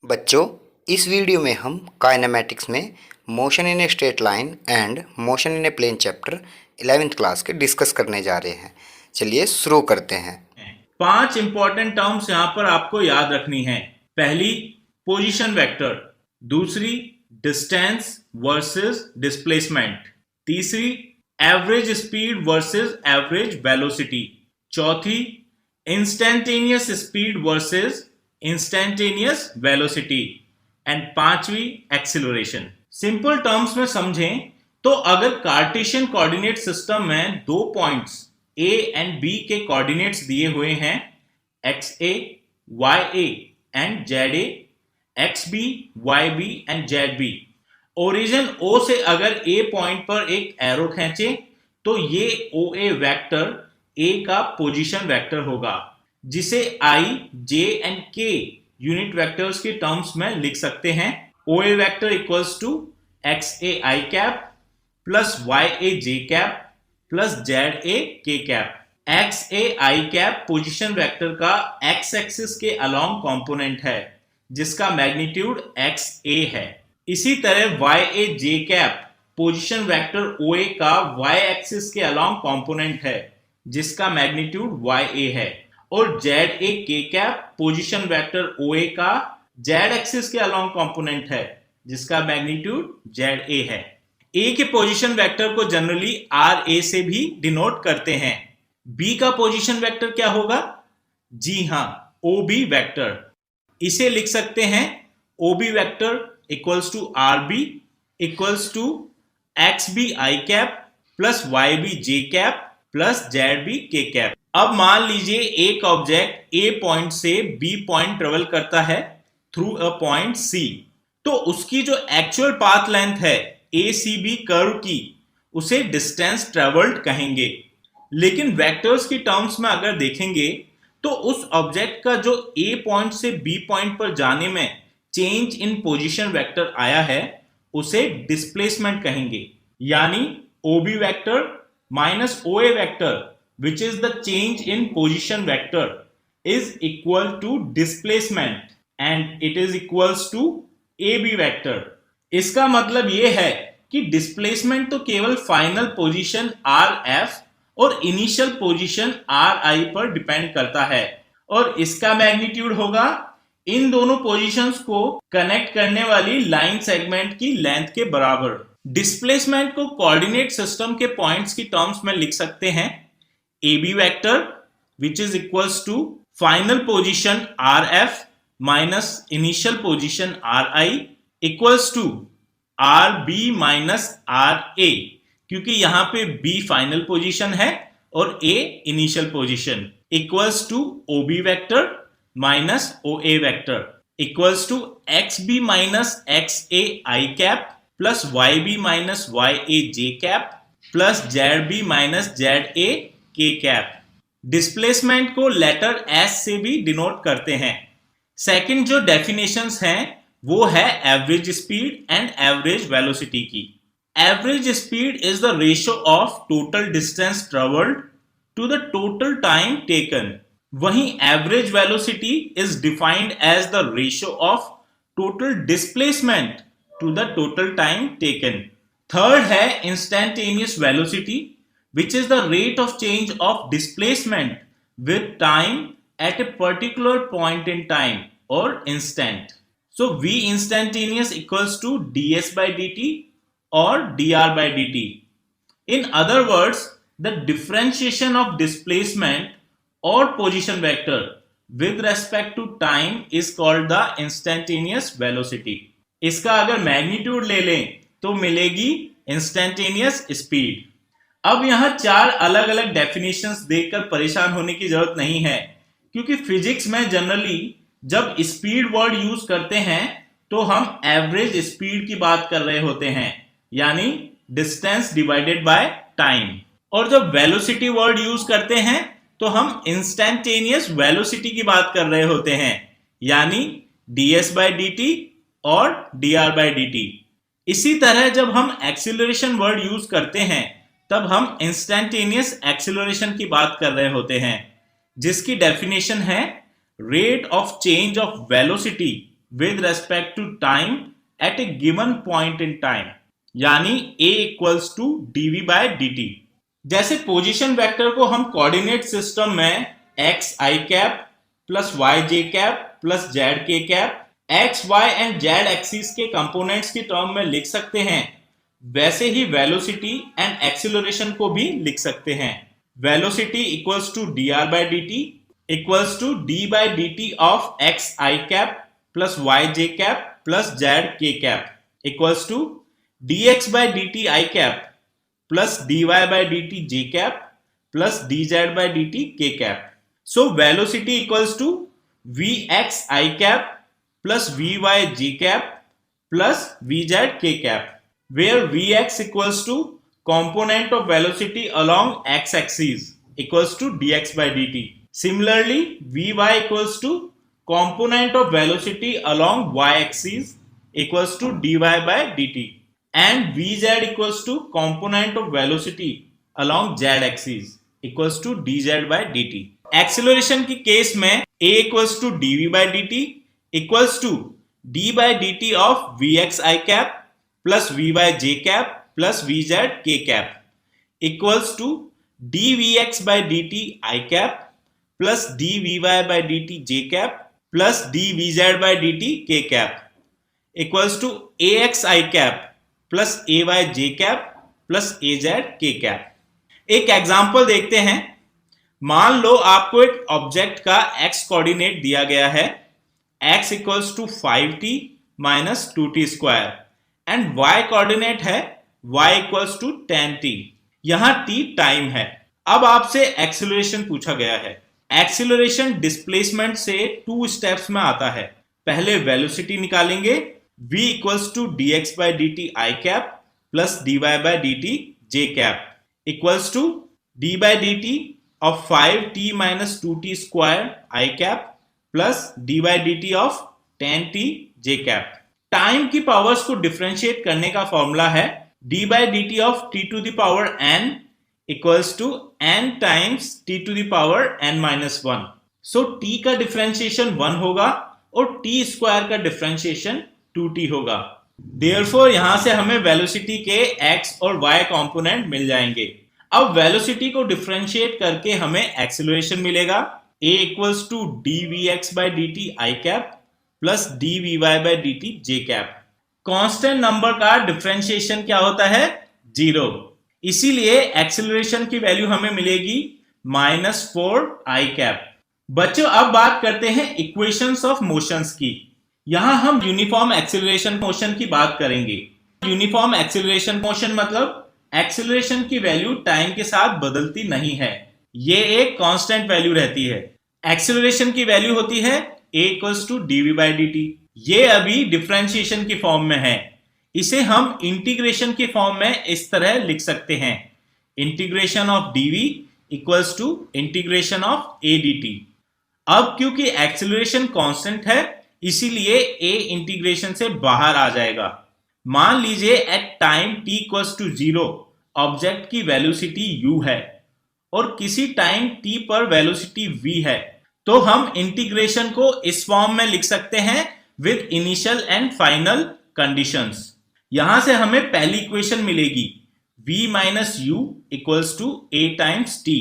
बच्चों, इस वीडियो में हम काइनेमैटिक्स में motion in a straight line and motion in a plane chapter 11th class के डिस्कस करने जा रहे हैं। चलिए शुरू करते हैं। 5 इंपॉर्टेंट टर्म्स यहां पर आपको याद रखनी है। पहली, पोजीशन वेक्टर। दूसरी, डिस्टेंस वर्सेस डिस्प्लेसमेंट। तीसरी, average speed versus average velocity. चौथी, instantaneous speed versus instantaneous velocity. And पांचवी, एक्सीलरेशन। सिंपल टर्म्स में समझें तो अगर कार्टेशियन कोऑर्डिनेट सिस्टम में दो पॉइंट्स A एंड B के कोऑर्डिनेट्स दिए हुए हैं XA, YA and ZA, XB, YB and ZB। Origin O से अगर A पॉइंट पर एक एरो खींचे तो ये OA वेक्टर A का पोजीशन वेक्टर होगा, जिसे I, J and K unit vectors के टर्म्स में लिख सकते हैं। OA vector equals to XA I cap plus YA J cap plus ZA K cap. XA I cap position vector का x axis के along component है, जिसका magnitude XA है। इसी तरह YA J cap position vector OA का y axis के along component है, जिसका मैग्नीट्यूड YA है। और ZA K cap position vector OA का z एक्सिस के अलोंग कंपोनेंट है, जिसका मैग्नीट्यूड ZA है। A के पोजीशन वेक्टर को जनरली RA से भी डिनोट करते हैं। B का पोजीशन वेक्टर क्या होगा? जी हां, OB वेक्टर। इसे लिख सकते हैं OB vector equals to RB equals to XB I cap plus YB J cap plus ZB K cap. अब मान लीजिए एक ऑब्जेक्ट A पॉइंट से B पॉइंट ट्रेवल करता है थ्रू अ पॉइंट C, तो उसकी जो एक्चुअल पाथ लेंथ है ACB कर्व की, उसे डिस्टेंस ट्रेवल्ड कहेंगे। लेकिन वेक्टर्स की टर्म्स में अगर देखेंगे तो उस ऑब्जेक्ट का जो A पॉइंट से B पॉइंट पर जाने में चेंज इन पोजीशन वेक्टर आया है, उसे डिस्प्लेसमेंट कहेंगे। यानी OB vector minus OA vector which is the change in position vector is equal to displacement and it is equals to AB vector. इसका मतलब यह है कि डिस्प्लेसमेंट तो केवल फाइनल पोजीशन RF और इनिशियल पोजीशन RI पर डिपेंड करता है, और इसका मैग्नीट्यूड होगा इन दोनों पोजीशंस को कनेक्ट करने वाली लाइन सेगमेंट की लेंथ के बराबर। डिस्प्लेसमेंट को कोऑर्डिनेट सिस्टम के पॉइंट्स की टर्म्स में लिख सकते हैं AB vector which is equals to final position RF minus initial position RI equals to RB minus RA, क्योंकि यहां पे B फाइनल पोजीशन है और A initial position, equals to OB vector minus OA vector equals to XB minus XA I cap plus YB minus YA J cap plus ZB minus ZA K cap. Displacement को letter S से भी denote करते हैं। Second जो definitions हैं वो है average speed and average velocity की। Average speed is the ratio of total distance travelled to the total time taken. वहीं average velocity is defined as the ratio of total displacement to the total time taken. Third है instantaneous velocity, which is the rate of change of displacement with time at a particular point in time or instant. So V instantaneous equals to ds by dt or dr by dt. In other words, the differentiation of displacement or position vector with respect to time is called the instantaneous velocity. इसका अगर magnitude ले लें तो मिलेगी instantaneous speed. अब यहां 4 अलग अलग डेफिनेशंस देखकर परेशान होने की जरूरत नहीं है, क्योंकि फिजिक्स में जनरली जब स्पीड वर्ड यूज करते हैं तो हम एवरेज स्पीड की बात कर रहे होते हैं, यानी डिस्टेंस डिवाइडेड बाय टाइम। और जब वेलोसिटी वर्ड यूज करते हैं तो हम इंस्टेंटेनियस वेलोसिटी की बात कर रहे होते हैं, यानी ds by dt और dr by dt। इसी तरह जब हम एक्सीलरेशन वर्ड यूज करते हैं तब हम इंस्टेंटेनियस एक्सीलरेशन की बात कर रहे होते हैं, जिसकी डेफिनेशन है rate of change of velocity with respect to time at a given point in time, यानी a equals to dv by dt। जैसे पोजीशन वेक्टर को हम कोऑर्डिनेट सिस्टम में x i cap plus y j cap plus z k cap x y and z axis के components की term में लिख सकते हैं, वैसे ही वेलोसिटी एंड एक्सीलरेशन को भी लिख सकते हैं। Velocity equals to dr by dt equals to d by dt of x i cap plus y j cap plus z k cap equals to dx by dt i cap plus dy by dt j cap plus dz by dt k cap. So velocity equals to vx i cap plus vy j cap plus vz k cap, where vx equals to component of velocity along x axis equals to dx by dt. Similarly, vy equals to component of velocity along y axis equals to dy by dt, and vz equals to component of velocity along z axis equals to dz by dt. Acceleration की case में a equals to dv by dt equals to d by dt of vx i cap plus vy j cap plus vz k cap equals to dvx by dt i cap plus dvy by dt j cap plus dvz by dt k cap equals to ax i cap plus ay j cap plus az k cap। एक example देखते हैं। मान लो आपको एक object का x coordinate दिया गया है, x equals to 5t minus 2t square, and y coordinate है y इक्वल्स टू 10t। यहां t टाइम है। अब आपसे एक्सीलरेशन पूछा गया है। एक्सीलरेशन डिस्प्लेसमेंट से 2 स्टेप्स में आता है। पहले वेलोसिटी निकालेंगे, v equals to dx by dt i cap plus dy by dt j cap equals to d by dt of 5t minus 2t square i cap plus d by dt of 10t j cap। Time की powers को differentiate करने का formula है d by dt of t to the power n equals to n times t to the power n minus 1। So t का differentiation 1 होगा और t square का differentiation 2t होगा। देयरफॉर यहां से हमें वेलोसिटी के x और y कंपोनेंट मिल जाएंगे। अब वेलोसिटी को डिफरेंशिएट करके हमें एक्सीलरेशन मिलेगा, a equals to dvx by dt i cap plus dvy by dt j cap. Constant number का डिफरेंशिएशन क्या होता है? 0। इसीलिए एक्सीलरेशन की वैल्यू हमें मिलेगी -4 i कैप। बच्चों अब बात करते हैं इक्वेशंस ऑफ मोशंस की। यहां हम यूनिफॉर्म एक्सीलरेशन मोशन की बात करेंगे। यूनिफॉर्म एक्सीलरेशन मोशन मतलब एक्सीलरेशन की वैल्यू टाइम के साथ बदलती नहीं है, ये एक कांस्टेंट वैल्यू रहती है। एक्सीलरेशन की वैल्यू होती है a equals to dv by dt। ये अभी डिफरेंशिएशन की फॉर्म में है। इसे हम इंटीग्रेशन की फॉर्म में इस तरह लिख सकते हैं, integration of dv equals to integration of a dt। अब क्योंकि एक्सीलरेशन कांस्टेंट है इसीलिए a इंटीग्रेशन से बाहर आ जाएगा। मान लीजिए at time t equals to 0 object की वेलोसिटी u है और किसी टाइम t पर वेलोसिटी v है, तो हम इंटीग्रेशन को इस फॉर्म में लिख सकते हैं with initial and final conditions. यहां से हमें पहली इक्वेशन मिलेगी v minus u equals to a times t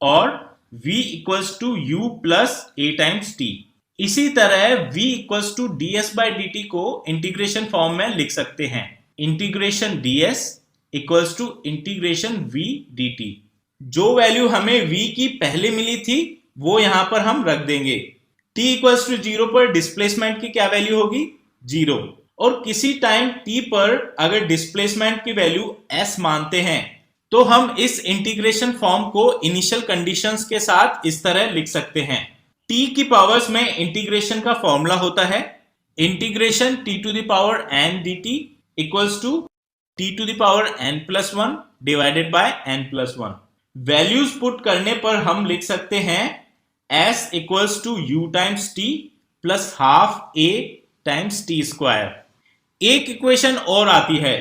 और v equals to u plus a times t। इसी तरह v equals to ds by dt को इंटीग्रेशन फॉर्म में लिख सकते हैं, integration ds equals to integration v dt। जो value हमें v की पहले मिली थी वो यहां पर हम रख देंगे। t इक्वल्स टू 0 पर डिस्प्लेसमेंट की क्या वैल्यू होगी? 0। और किसी टाइम t पर अगर डिस्प्लेसमेंट की वैल्यू s मानते हैं तो हम इस इंटीग्रेशन फॉर्म को इनिशियल कंडीशंस के साथ इस तरह लिख सकते हैं। t की पावर्स में इंटीग्रेशन का फॉर्मूला होता है integration t to the power n dt equals to t to the power n plus 1 divided by n plus 1। Values put करने पर हम लिख सकते हैं s equals to u times t plus half a times t square. एक equation और आती है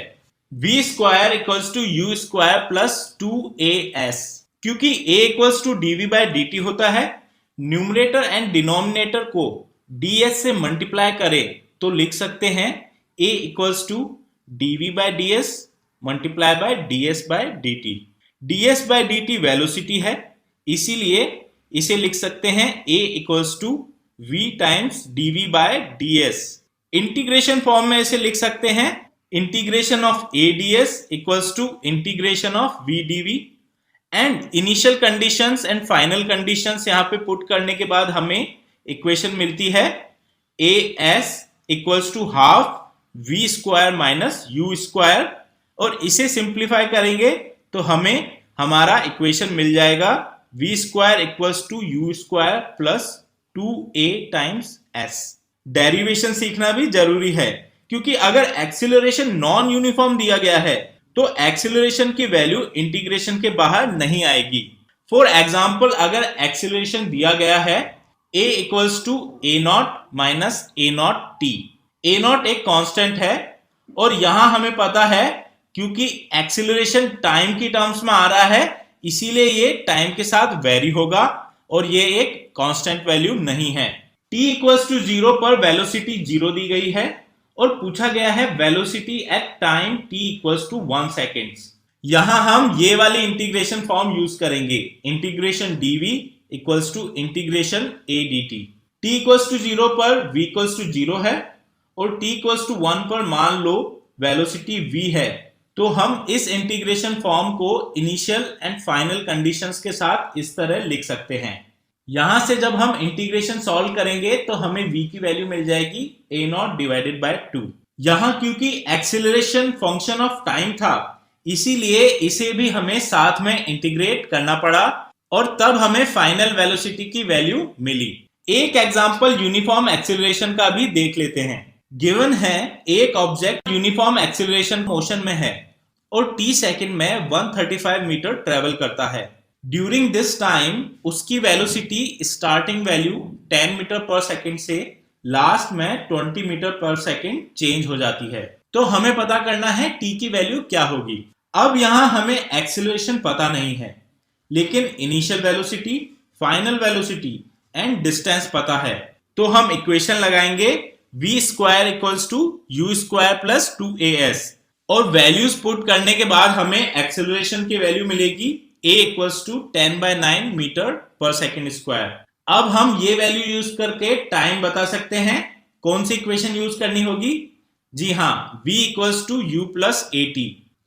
v square equals to u square plus 2as। क्योंकि a equals to dv by dt होता है, न्यूमरेटर एंड डिनोमिनेटर को ds से multiply करें तो लिख सकते हैं a equals to dv by ds multiply by ds by dt। ds by dt velocity है, इसीलिए इसे लिख सकते हैं a equals to v times dv by ds। Integration form में इसे लिख सकते हैं integration of a ds equals to integration of v dv। And initial conditions and final conditions यहां पे पुट करने के बाद हमें इक्वेशन मिलती है as equals to half v square minus u square, और इसे सिंप्लीफाई करेंगे तो हमें हमारा इक्वेशन मिल जाएगा v square equals to u square plus 2a times s। Derivation सीखना भी जरूरी है, क्योंकि अगर एक्सीलरेशन नॉन यूनिफॉर्म दिया गया है तो एक्सीलरेशन की वैल्यू इंटीग्रेशन के बाहर नहीं आएगी। फॉर एग्जाम्पल, अगर एक्सीलरेशन दिया गया है a equals to a not minus a not t। a not एक कांस्टेंट है और यहां हमें पता है क्योंकि एक्सीलरेशन टाइम की टर्म्स में आ रहा है, इसीलिए ये टाइम के साथ वेरी होगा और ये एक कांस्टेंट वैल्यू नहीं है। t इक्वल्स टू 0 पर वेलोसिटी 0 दी गई है और पूछा गया है velocity at time t equals to 1 seconds. यहां हम ये वाली इंटीग्रेशन फॉर्म यूज करेंगे, integration dv equals to integration a dt। t equals to 0 पर v इक्वल्स टू 0 है और t इक्वल्स टू 1 पर मान लो वेलोसिटी v है, तो हम इस इंटीग्रेशन फॉर्म को इनिशियल एंड फाइनल कंडीशंस के साथ इस तरह लिख सकते हैं। यहां से जब हम इंटीग्रेशन सॉल्व करेंगे तो हमें v की वैल्यू मिल जाएगी a नॉट डिवाइडेड बाय 2। यहां क्योंकि एक्सीलरेशन फंक्शन ऑफ टाइम था, इसीलिए इसे भी हमें साथ में इंटीग्रेट करना पड़ा और तब हमें फाइनल वेलोसिटी की वैल्यू मिली। एक एग्जांपल यूनिफॉर्म एक्सीलरेशन का भी देख लेते हैं। गिवन है एक ऑब्जेक्ट यूनिफॉर्म एक्सीलरेशन मोशन में है और t सेकंड में 135 मीटर ट्रेवल करता है। ड्यूरिंग दिस टाइम उसकी वेलोसिटी स्टार्टिंग वैल्यू 10 मीटर पर सेकंड से लास्ट में 20 मीटर पर सेकंड चेंज हो जाती है। तो हमें पता करना है t की वैल्यू क्या होगी। अब यहां हमें एक्सीलरेशन पता नहीं है, लेकिन initial velocity, final velocity and distance पता है। तो हम इक्वेशन लगाएंगे v square equals to u square plus 2as और वैल्यूज पुट करने के बाद हमें एक्सीलरेशन की वैल्यू मिलेगी a equals to 10/9 metre per second square. अब हम ये वैल्यू यूज करके टाइम बता सकते हैं। कौन सी इक्वेशन यूज करनी होगी? जी हाँ, v equals to u plus at।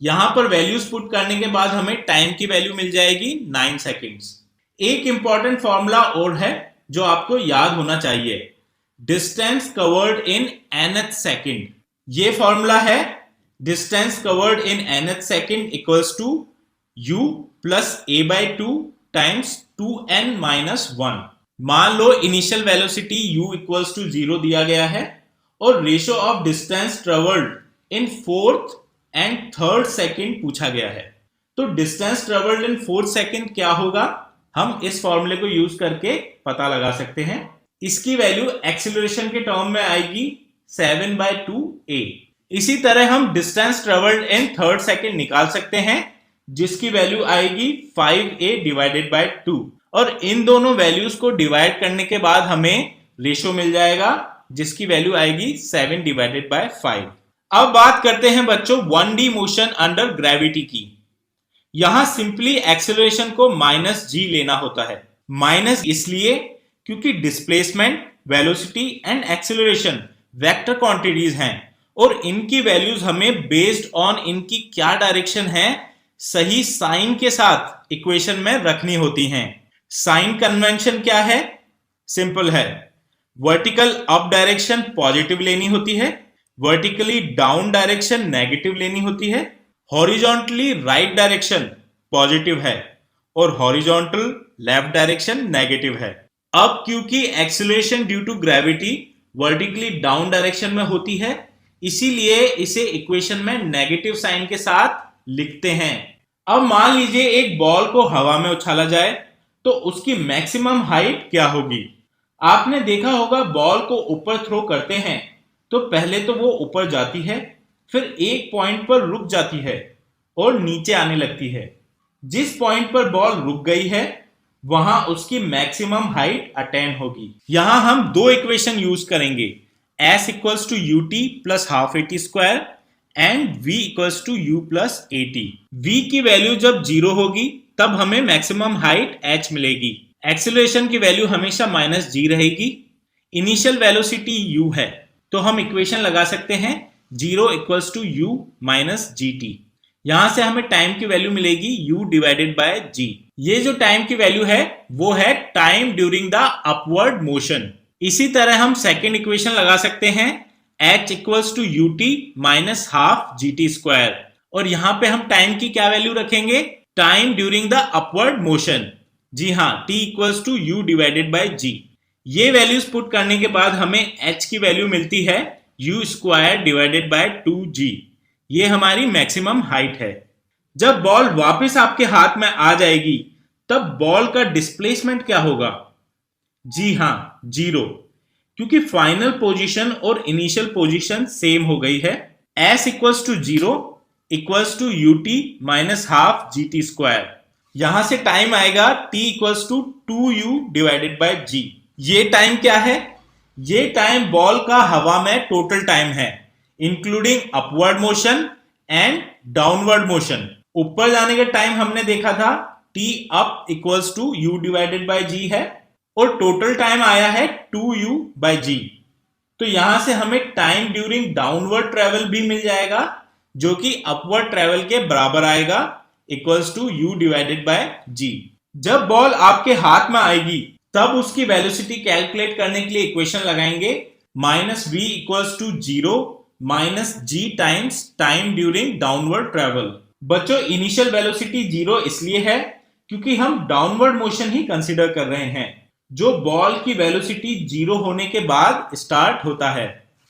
यहां पर वैल्यूज पुट करने के बाद हमें टाइम की वैल्यू मिल जाएगी 9 सेकेंड्स। एक इंपॉर्टेंट फॉर्मूला और है जो आपको याद होना चाहिए, distance covered in nth second. ये फॉर्मूला है distance covered in nth second equals to u plus a by 2 times 2n minus 1। मान लो initial velocity u equals to 0 दिया गया है और ratio of distance travelled in 4th and 3rd second पूछा गया है। तो distance travelled in 4th second क्या होगा, हम इस फॉर्मूले को यूज करके पता लगा सकते हैं। इसकी वैल्यू एक्सीलरेशन के टर्म में आएगी 7/2a। इसी तरह हम डिस्टेंस ट्रेवल्ड इन 3rd सेकेंड निकाल सकते हैं, जिसकी वैल्यू आएगी 5a डिवाइडेड बाय 2 और इन दोनों वैल्यूज को डिवाइड करने के बाद हमें रेशियो मिल जाएगा जिसकी वैल्यू आएगी 7 डिवाइडेड बाय 5। अब बात करते हैं बच्चों 1D मोशन अंडर ग्रेविटी की। यहां सिंपली एक्सीलरेशन को -g लेना होता है। माइनस इसलिए क्योंकि displacement, velocity and acceleration vector quantities हैं और इनकी वैल्यूज हमें बेस्ड ऑन इनकी क्या डायरेक्शन है सही साइन के साथ इक्वेशन में रखनी होती हैं। साइन कन्वेंशन क्या है? सिंपल है, वर्टिकल अप डायरेक्शन पॉजिटिव लेनी होती है, वर्टिकली डाउन डायरेक्शन नेगेटिव लेनी होती है, हॉरिजॉन्टली राइट डायरेक्शन पॉजिटिव है और हॉरिजॉन्टल लेफ्ट डायरेक्शन नेगेटिव है। अब क्योंकि acceleration due to gravity vertically down direction में होती है, इसीलिए इसे इक्वेशन में नेगेटिव साइन के साथ लिखते हैं। अब मान लीजिए एक बॉल को हवा में उछाला जाए तो उसकी मैक्सिमम हाइट क्या होगी? आपने देखा होगा बॉल को ऊपर थ्रो करते हैं तो पहले तो वो ऊपर जाती है, फिर एक पॉइंट पर रुक जाती है और नीचे आने लगती है। जिस पॉइंट पर बॉल रुक गई है वहां उसकी मैक्सिमम हाइट अटेन होगी। यहां हम दो इक्वेशन यूज करेंगे, s equals to u t plus half a t square and v equals to u plus a t. v की वैल्यू जब 0 होगी तब हमें मैक्सिमम हाइट h मिलेगी। एक्सेलरेशन की वैल्यू हमेशा माइनस जी रहेगी। इनिशियल वेलोसिटी u है, तो हम इक्वेशन लगा सकते हैं 0 equals to u minus g t. यहां से हमें टाइम की वैल्यू मिलेगी u डिवाइडेड बाय g। ये जो टाइम की वैल्यू है वो है time during the upward motion. इसी तरह हम सेकेंड इक्वेशन लगा सकते हैं h equals to u t minus half g t square, और यहां पे हम टाइम की क्या वैल्यू रखेंगे, time during the upward motion. जी हाँ, t equals to u divided by g। ये वैल्यूज पुट करने के बाद हमें h की वैल्यू मिलती है u square divided by 2g। ये हमारी मैक्सिमम हाइट है। जब बॉल वापस आपके हाथ में आ जाएगी तब बॉल का डिस्प्लेसमेंट क्या होगा, जी हां 0, क्योंकि फाइनल पोजीशन और इनिशियल पोजीशन सेम हो गई है। s equals to 0 equals to u t minus half g t square. यहां से टाइम आएगा t equals to 2u divided by g। ये टाइम क्या है, ये टाइम बॉल का हवा में टोटल टाइम है, including upward motion and downward motion. ऊपर जाने का टाइम हमने देखा था t up equals to u divided by g है, और टोटल टाइम आया है 2u बाय g। तो यहां से हमें टाइम ड्यूरिंग डाउनवर्ड ट्रेवल भी मिल जाएगा, जो कि अपवर्ड ट्रेवल के बराबर आएगा, equals to u divided by g। जब बॉल आपके हाथ में आएगी तब उसकी वेलोसिटी कैलकुलेट करने के लिए इक्वेशन लगाएंगे minus v equals to 0 minus g times time during downward travel. बच्चों, इनिशियल वेलोसिटी 0 इसलिए है क्योंकि हम डाउनवर्ड मोशन ही कंसीडर कर रहे हैं, जो बॉल की वेलोसिटी 0 होने के बाद स्टार्ट होता है।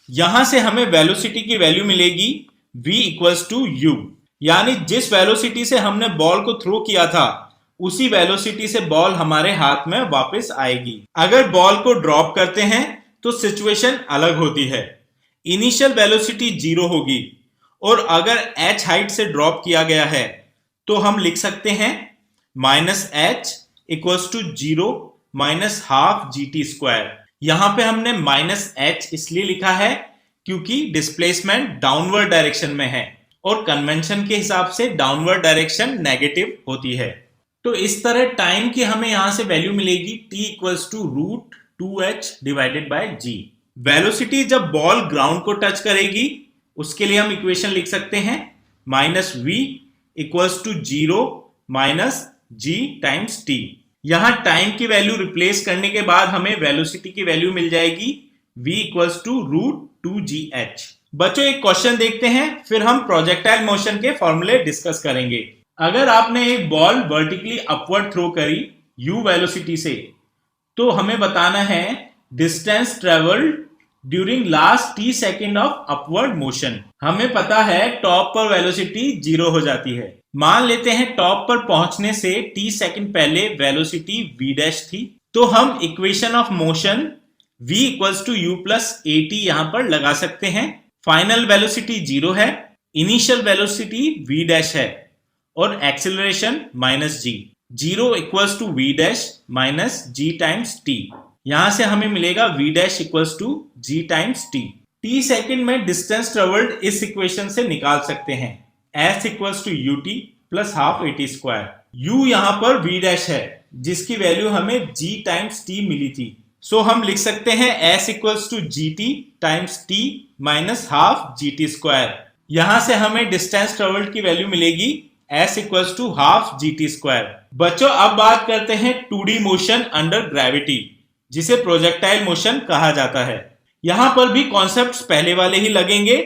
यहां से हमें वेलोसिटी की वैल्यू मिलेगी v इक्वल्स टू u, यानी जिस वेलोसिटी से हमने बॉल को थ्रो किया था उसी वेलोसिटी से बॉल हमारे हाथ में वापस आएगी। अगर बॉल को ड्रॉप करते हैं तो सिचुएशन अलग होती है। इनिशियल वेलोसिटी 0 होगी, और अगर h हाइट से ड्रॉप किया गया है तो हम लिख सकते हैं minus h equals to 0 minus half g t square. यहां पे हमने माइनस h इसलिए लिखा है क्योंकि डिस्प्लेसमेंट डाउनवर्ड डायरेक्शन में है, और कन्वेंशन के हिसाब से डाउनवर्ड डायरेक्शन नेगेटिव होती है। तो इस तरह टाइम की हमें यहां से वैल्यू मिलेगी t equals to root 2h divided by g। Velocity जब बॉल ग्राउंड को टच करेगी उसके लिए हम इक्वेशन लिख सकते हैं minus v equals to 0 minus g times t। यहां टाइम की वैल्यू रिप्लेस करने के बाद हमें वेलोसिटी की वैल्यू मिल जाएगी v equals to root 2gh। बच्चों, एक क्वेश्चन देखते हैं, फिर हम प्रोजेक्टाइल मोशन के फॉर्मूले डिस्कस करेंगे। अगर आपने एक बॉल वर्टिकली अपवर्ड थ्रो करी u वेलोसिटी से, तो हमें बताना है distance travelled during last t second of upward motion. हमें पता है टॉप पर वेलोसिटी 0 हो जाती है। मान लेते हैं टॉप पर पहुंचने से t सेकेंड पहले वेलोसिटी v डैश थी, तो हम equation of motion v equals to u plus a t यहां पर लगा सकते हैं। फाइनल वेलोसिटी 0 है, इनिशियल वेलोसिटी v डैश है, और acceleration minus g. 0 equals to v dash minus g times t। यहां से हमें मिलेगा v dash equals to g times t। t second में डिस्टेंस ट्रेवल्ड इस इक्वेशन से निकाल सकते हैं, s equals to u t plus half a t square. u यहां पर v डैश है जिसकी वैल्यू हमें g टाइम्स t मिली थी, सो हम लिख सकते हैं s equals to g t times t minus half g t square. यहां से हमें डिस्टेंस ट्रेवल्ड की वैल्यू मिलेगी s equals to half g t square. बच्चों, अब बात करते हैं 2D मोशन अंडर ग्रेविटी, जिसे प्रोजेक्टाइल मोशन कहा जाता है। यहां पर भी कॉन्सेप्ट्स पहले वाले ही लगेंगे,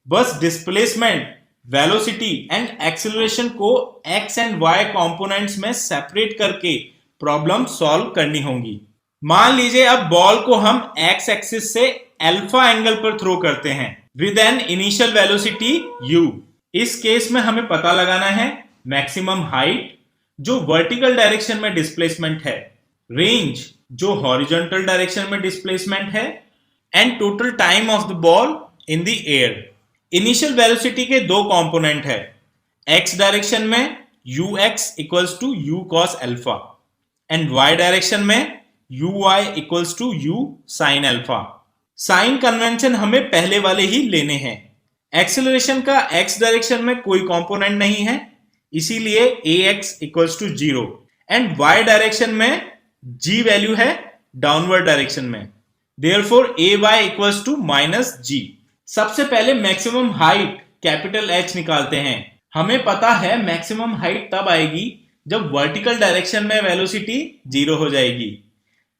बस डिस्प्लेसमेंट, वेलोसिटी एंड एक्सेलरेशन को x एंड y कंपोनेंट्स में सेपरेट करके प्रॉब्लम सॉल्व करनी होंगी। मान लीजिए अब बॉल को हम x एक्सिस से अल्फा एंगल पर थ्रो करते हैं with an initial velocity u। इस केस में हमें पता लगाना है मैक्सिमम हाइट जो वर्टिकल डायरेक्शन में डिस्प्लेसमेंट है, रेंज जो हॉरिजॉन्टल डायरेक्शन में डिस्प्लेसमेंट है, and total time of the ball in the air. Initial velocity के दो कंपोनेंट है, x डायरेक्शन में ux equals to u cos alpha, and y direction में uy equals to u sine alpha. Sign convention हमें पहले वाले ही लेने हैं। एक्सेलरेशन का x डायरेक्शन में कोई कंपोनेंट नहीं है, इसीलिए ax equals to 0 and y direction में g वैल्यू है डाउनवर्ड डायरेक्शन में, therefore ay equals to minus g। सबसे पहले मैक्सिमम हाइट कैपिटल H निकालते हैं। हमें पता है मैक्सिमम हाइट तब आएगी जब वर्टिकल डायरेक्शन में वेलोसिटी 0 हो जाएगी,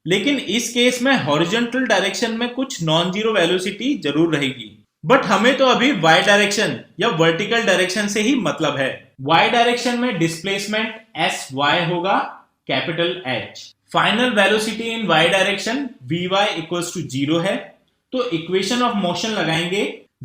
लेकिन इस केस में हॉरिजॉन्टल डायरेक्शन में कुछ नॉन जीरो वेलोसिटी जरूर रहेगी। बट हमें तो अभी y डायरेक्शन या वर्टिकल डायरेक्शन से ही मतलब है। y डायरेक्शन में डिस्प्लेसमेंट sy होगा capital H। Final velocity in y direction vy equals to 0 है, तो इक्वेशन ऑफ मोशन लगाएंगे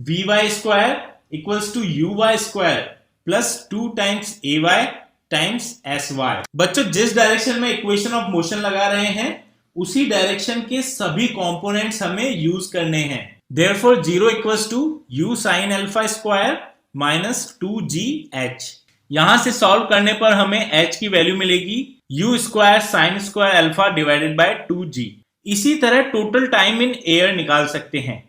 vy square equals to uy square plus 2 times ay times sy। बच्चों जिस डायरेक्शन में इक्वेशन ऑफ मोशन लगा रहे हैं उसी डायरेक्शन के सभी कंपोनेंट्स हमें यूज करने हैं। Therefore 0 equals to u sin alpha square minus 2gh। यहां से सॉल्व करने पर हमें h की वैल्यू मिलेगी u square sine square alpha divided bye 2g। इसी तरह टोटल टाइम इन एयर निकाल सकते हैं।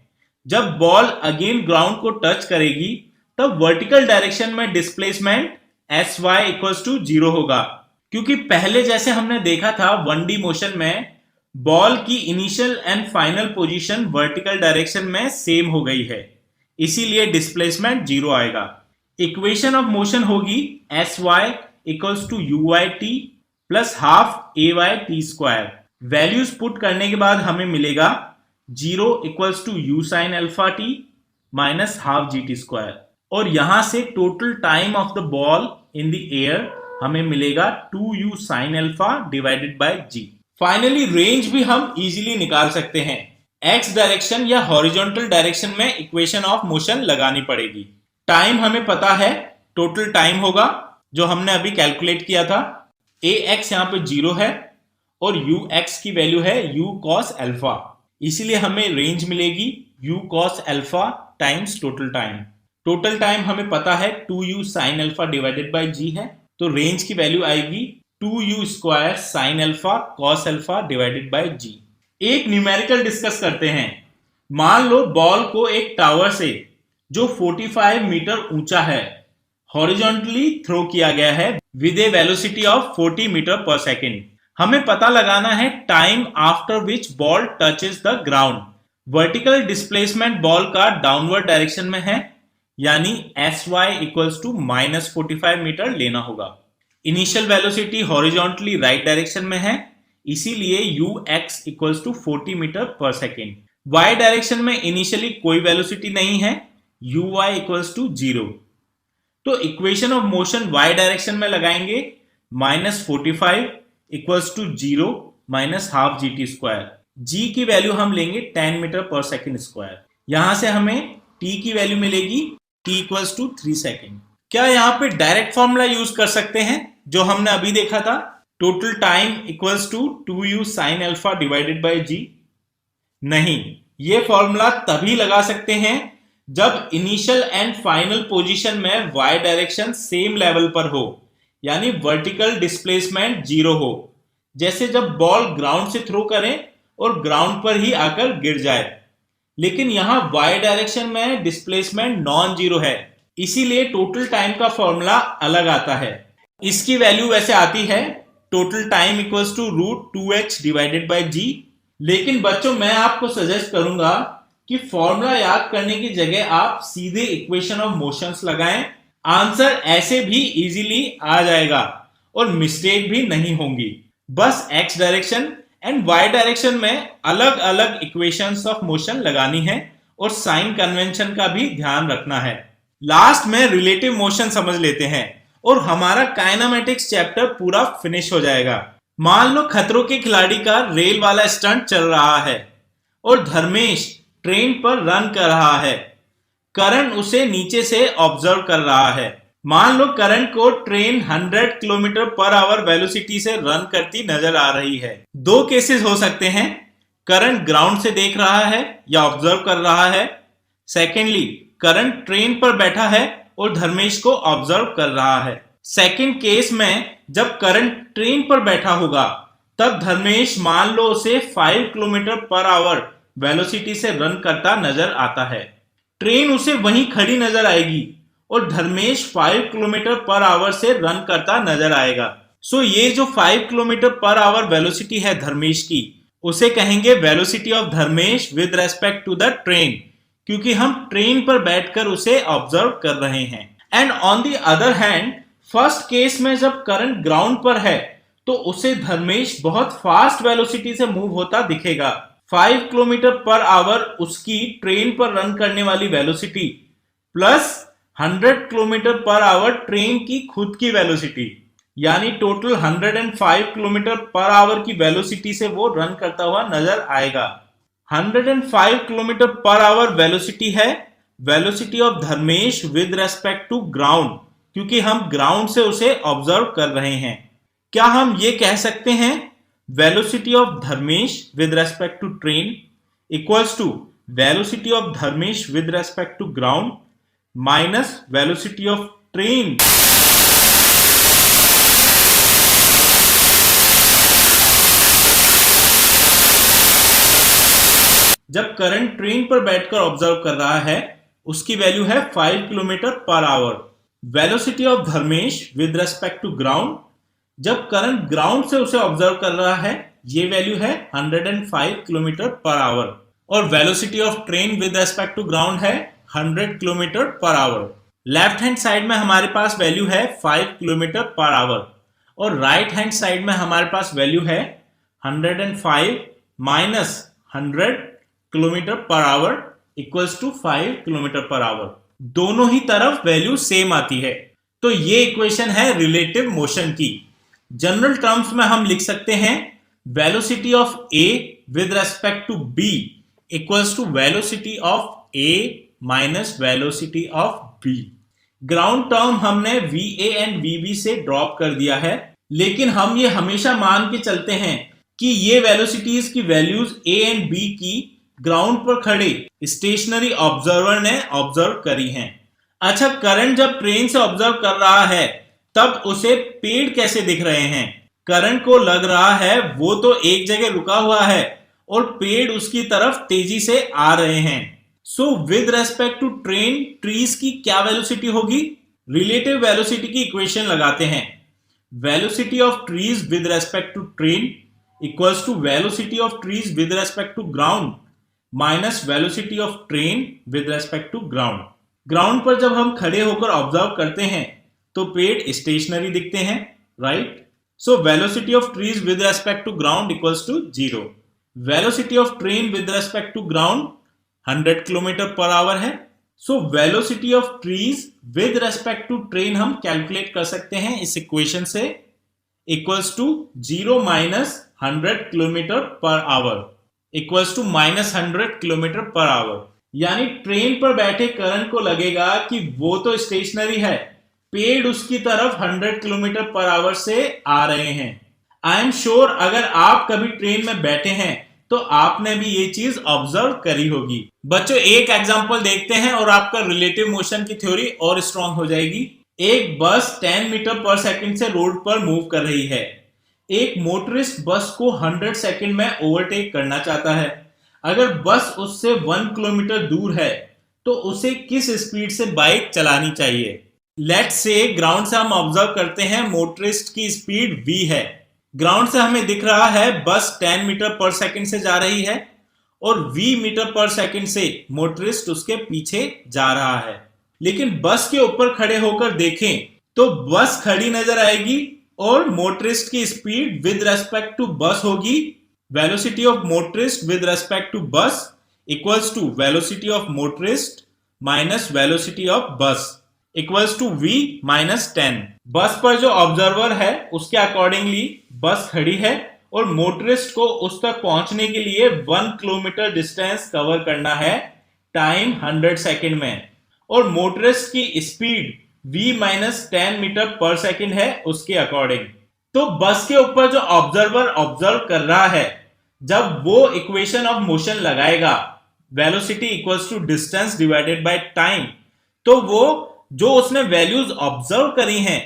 जब बॉल अगेन ग्राउंड को टच करेगी तब वर्टिकल डायरेक्शन में डिस्प्लेसमेंट sy इक्वल्स टू 0 होगा, क्योंकि पहले जैसे हमने देखा था 1D मोशन में बॉल की initial and final position vertical direction में सेम हो गई है, इसीलिए डिस्प्लेसमेंट 0 आएगा। इक्वेशन ऑफ मोशन होगी sy equals to uyt plus half ayt square. Values put करने के बाद हमें मिलेगा 0 equals to u sine alpha t minus half gt square, और यहां से total time of the ball in the air हमें मिलेगा 2u sine alpha divided by g। Finally range भी हम इजीली निकाल सकते हैं। x डायरेक्शन या हॉरिजॉन्टल डायरेक्शन में इक्वेशन ऑफ मोशन लगानी पड़ेगी। टाइम हमें पता है, टोटल टाइम होगा जो हमने अभी कैलकुलेट किया था। ax यहाँ पे 0 है और ux की वैल्यू है u cos अल्फा, इसीलिए हमें रेंज मिलेगी u cos alpha times total time. Total time हमें पता है 2u sine alpha divided by g है, तो रेंज की वैल्यू आएगी 2u square sine alpha cos alpha divided by g। एक न्यूमेरिकल डिस्कस करते हैं। मान लो बॉल को एक टावर से जो 45 मीटर ऊंचा है हॉरिजॉन्टली थ्रो किया गया है with a velocity of 40 metre per second. हमें पता लगाना है time after which ball touches the ground. Vertical displacement ball का डाउनवर्ड डायरेक्शन में है, यानी sy equals to minus 45 metre लेना होगा। Initial velocity horizontally right direction में है, इसीलिए ux equals to 40 metre per second. y direction में इनिशियली कोई वेलोसिटी नहीं है, uy इक्वल्स टू 0। तो equation of motion y direction में लगाएंगे minus 45 equals to 0 minus half gt square. g की वैल्यू हम लेंगे 10 मीटर पर सेकेंड स्क्वायर। यहां से हमें t की वैल्यू मिलेगी t इक्वल्स टू 3 सेकेंड। क्या यहाँ पे डायरेक्ट फॉर्मूला यूज कर सकते हैं जो हमने अभी देखा था, total time equals to 2u sine alpha divided by g? नहीं, ये फॉर्मूला तभी लगा सकते हैं जब इनिशियल एंड फाइनल पोजीशन में y डायरेक्शन सेम लेवल पर हो, यानी वर्टिकल डिस्प्लेसमेंट 0 हो। जैसे जब बॉल ग्राउंड से थ्रो करें और ग्राउंड पर ही आकर गिर जाए, लेकिन यहां y डायरेक्शन में डिस्प्लेसमेंट नॉन जीरो है, इसीलिए टोटल टाइम का फॉर्मूला अलग आता है। इसकी वैल्यू वैसे आती है total time equals to root 2h divided by g। लेकिन बच्चों मैं आपको सजेस्ट करूंगा कि फॉर्मूला याद करने की जगह आप सीधे इक्वेशन ऑफ मोशंस लगाएं। आंसर ऐसे भी इजीली आ जाएगा और मिस्टेक भी नहीं होंगी। बस x direction and y direction में अलग अलग इक्वेशंस ऑफ मोशन लगानी है और साइन कन्वेंशन का भी ध्यान रखना है। लास्ट में रिलेटिव मोशन समझ लेते हैं और हमारा काइनेमेटिक्स चैप्टर पूरा फिनिश हो जाएगा। मान लो खतरों के खिलाड़ी का रेल वाला स्टंट चल रहा है और धर्मेश ट्रेन पर रन कर रहा है। करण उसे नीचे से ऑब्जर्व कर रहा है। मान लो करण को train 100 kilometre per hour velocity से रन करती नजर आ रही है। दो केसेस हो सकते हैं, करण ग्राउंड से देख रहा है या ऑब्जर्व कर रहा है। सेकेंडली, करण ट्रेन पर बैठा है और धर्मेश को ऑब्जर्व कर रहा है। सेकेंड केस में जब करण ट्रेन पर बैठा होगा तब धर्मेश मान लो उसे 5 किलोमीटर पर आवर वेलोसिटी से रन करता नजर आता है। ट्रेन उसे वहीं खड़ी नजर आएगी और धर्मेश 5 किलोमीटर पर आवर से रन करता नजर आएगा। सो ये जो 5 किलोमीटर पर आवर वेलोसिटी है धर्मेश की, उसे कहेंगे velocity of Dharmesh with respect to the train, क्योंकि हम ट्रेन पर बैठकर उसे ऑब्जर्व कर रहे हैं। And on the other hand, first case में जब करंट ग्राउंड पर है तो उसे धर्मेश बहुत फास्ट वेलोसिटी से मूव होता दिखेगा। 5 किलोमीटर पर आवर उसकी ट्रेन पर रन करने वाली velocity plus 100 kilometre per our train की खुद की वेलोसिटी, यानी टोटल 105 किलोमीटर पर आवर की वेलोसिटी से वो रन करता हुआ नजर आएगा। 105 किलोमीटर पर आवर वेलोसिटी है velocity of Dharmesh with respect to ground, क्योंकि हम ग्राउंड से उसे ऑब्जर्व कर रहे हैं। क्या हम ये कह सकते हैं velocity of Dharmesh with respect to train equals to velocity of Dharmesh with respect to ground minus velocity of train. जब करंट ट्रेन पर बैठकर ऑब्जर्व कर रहा है उसकी वैल्यू है 5 kilometre per hour. Velocity of Dharmesh with respect to ground, जब current ground से उसे ऑब्जर्व कर रहा है, ये वैल्यू है 105 किलोमीटर पर आवर। और velocity of train with respect to ground है 100 kilometre per our. Left hand side में हमारे पास वैल्यू है 5 किलोमीटर पर आवर और राइट हैंड साइड में हमारे पास वैल्यू है 105 minus 100 kilometre per hour equals to 5 kilometre per hour. दोनों ही तरफ वैल्यू सेम आती है, तो ये इक्वेशन है रिलेटिव मोशन की। जनरल टर्म्स में हम लिख सकते हैं velocity of A with respect to B equals to velocity of A minus velocity of B. Ground term हमने V A and V B से ड्रॉप कर दिया है, लेकिन हम ये हमेशा मान के चलते हैं कि ये वेलोसिटीज की वैल्यूज ए एंड बी की ग्राउंड पर खड़े स्टेशनरी ऑब्जर्वर ने ऑब्जर्व करी हैं। अच्छा, करंट जब ट्रेन से ऑब्जर्व कर रहा है तब उसे पेड़ कैसे दिख रहे हैं? करंट को लग रहा है वो तो एक जगह रुका हुआ है और पेड़ उसकी तरफ तेजी से आ रहे हैं। So with respect to train, trees की क्या वेलोसिटी होगी? रिलेटिव वेलोसिटी की इक्वेशन लगाते हैं। Velocity of trees with respect to train equals to velocity of trees with respect to ground minus velocity of train with respect to ground. Ground पर जब हम खड़े होकर ऑब्जर्व करते हैं तो पेड़ स्टेशनरी दिखते हैं, right? So velocity of trees with respect to ground equals to 0। Velocity of train with respect to ground 100 kilometre per hour है। So velocity of trees with respect to train हम calculate कर सकते हैं इस equation से, equals to 0 minus 100 kilometre per hour equals to minus 100 kilometre per hour. यानी train पर बैठे करंट को लगेगा कि वो तो स्टेशनरी है, पेड़ उसकी तरफ 100 किलोमीटर पर आवर से आ रहे हैं। आई एम श्योर अगर आप कभी ट्रेन में बैठे हैं तो आपने भी ये चीज ऑब्जर्व करी होगी। बच्चों, एक एग्जांपल देखते हैं और आपका रिलेटिव मोशन की थ्योरी और स्ट्रांग हो जाएगी। एक बस 10 मीटर पर सेकंड से रोड पर मूव कर रही है। एक मोटरिस्ट बस को 100 सेकंड में ओवरटेक करना चाहता है। अगर बस उससे 1 किलोमीटर दूर है तो उसे किस स्पीड से बाइक चलानी चाहिए? लेट्स से ग्राउंड से हम ऑब्जर्व करते हैं मोटरिस्ट की स्पीड v है। ग्राउंड से हमें दिख रहा है बस 10 मीटर पर सेकंड से जा रही है और v मीटर पर सेकंड से मोटरिस्ट उसके पीछे जा रहा है। लेकिन बस के ऊपर खड़े होकर देखें तो बस खड़ी नजर आएगी और मोटरिस्ट की speed with respect to bus होगी velocity of motorist with respect to bus equals to velocity of motorist minus velocity of bus equals to v minus 10। Bus पर जो ऑब्जर्वर है उसके अकॉर्डिंगली बस खड़ी है और मोटरिस्ट को उस तक पहुंचने के लिए 1 किलोमीटर डिस्टेंस कवर करना है टाइम 100 सेकंड में, और मोटरिस्ट की स्पीड v माइनस 10 मीटर पर सेकंड है उसके अकॉर्डिंग। तो बस के ऊपर जो ऑब्जर्वर ऑब्जर्व कर रहा है, जब वो इक्वेशन ऑफ मोशन लगाएगा velocity equals to distance divided by time, तो वो जो उसने वैल्यूज ऑब्जर्व करी हैं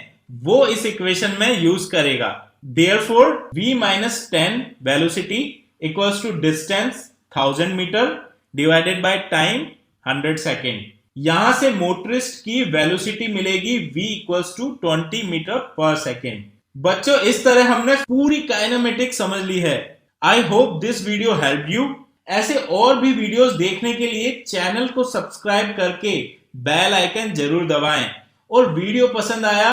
वो इस इक्वेशन में यूज करेगा। Therefore, v minus 10 velocity equals to distance 1000 metre divided by time 100 second. यहां से मोटरिस्ट की वेलोसिटी मिलेगी v equals to 20 metre per second. बच्चों, इस तरह हमने पूरी काइनेमेटिक्स समझ ली है। I hope this video help you. ऐसे और भी वीडियोस देखने के लिए चैनल को सब्सक्राइब करके बेल आइकन जरूर दबाएं और वीडियो पसंद आया